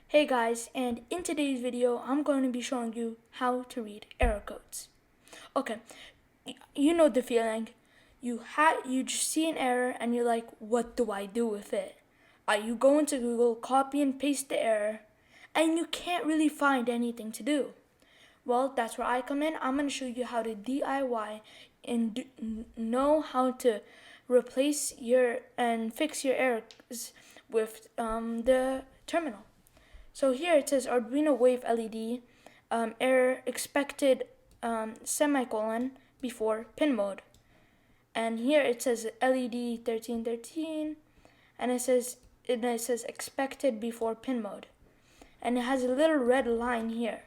Hey guys, and in today's video, I'm going to be showing you how to read error codes. Okay, you know the feeling. You just see an error and you're like, what do I do with it? You go into Google, copy and paste the error, and you can't really find anything to do. Well, that's where I come in. I'm going to show you how to DIY and know how to replace and fix your errors with the terminal. So here it says Arduino Wave LED error expected semicolon before pin mode. And here it says LED 1313 and it says expected before pin mode. And it has a little red line here.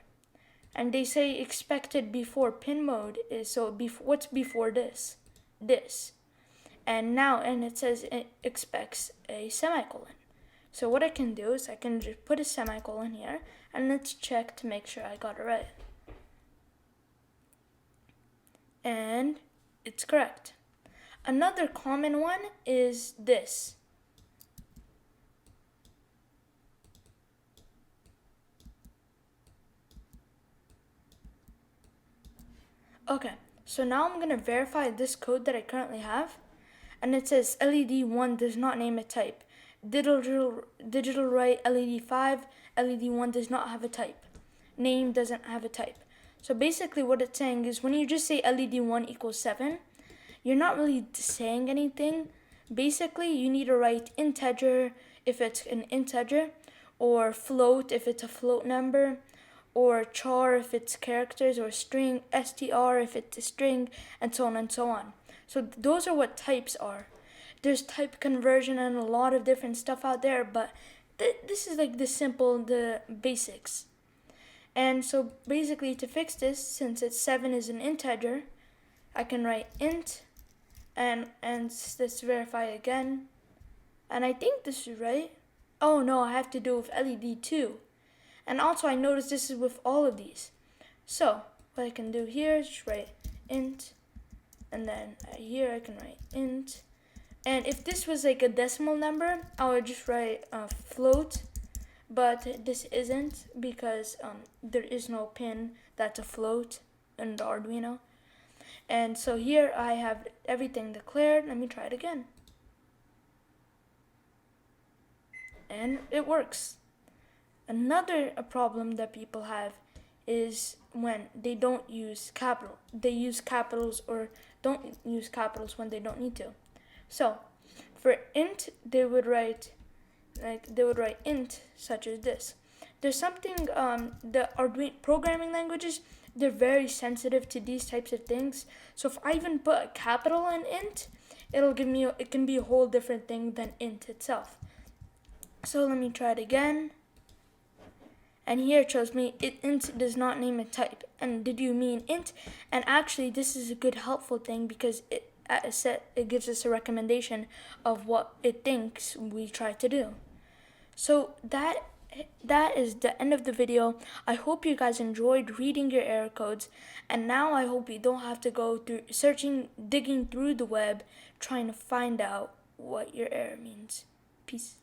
And they say expected before pin mode is what's before this? This. And it says it expects a semicolon. So what I can do is I can just put a semicolon here and let's check to make sure I got it right. And it's correct. Another common one is this. Okay, so now I'm going to verify this code that I currently have. And it says LED1 does not name a type. Digital write LED5, LED1 does not have a type. Name doesn't have a type. So basically what it's saying is when you just say LED1 equals 7, you're not really saying anything. Basically, you need to write integer if it's an integer, or float if it's a float number, or char if it's characters, or string, str if it's a string, and so on and so on. So those are what types are. There's type conversion and a lot of different stuff out there, but this is like the basics. And so basically to fix this, since 7 is an integer, I can write int and let's verify again. And I think this is right. Oh no, I have to do it with LED2. And also I noticed this is with all of these. So what I can do here is just write int, and then here I can write int. And if this was like a decimal number, I would just write float, but this isn't because there is no pin that's a float in the Arduino. And so here I have everything declared. Let me try it again. And it works. Another problem that people have is when they don't use capital. They use capitals or don't use capitals when they don't need to. So for int, they would write int such as this. There's something the Arduino programming languages, they're very sensitive to these types of things. So if I even put a capital in int, it can be a whole different thing than int itself. So let me try it again. And here it shows me int does not name a type. And did you mean int? And actually this is a good helpful thing because it gives us a recommendation of what it thinks we try to do. So that is the end of the video. I hope you guys enjoyed reading your error codes, and now I hope you don't have to go through digging through the web trying to find out what your error means. Peace.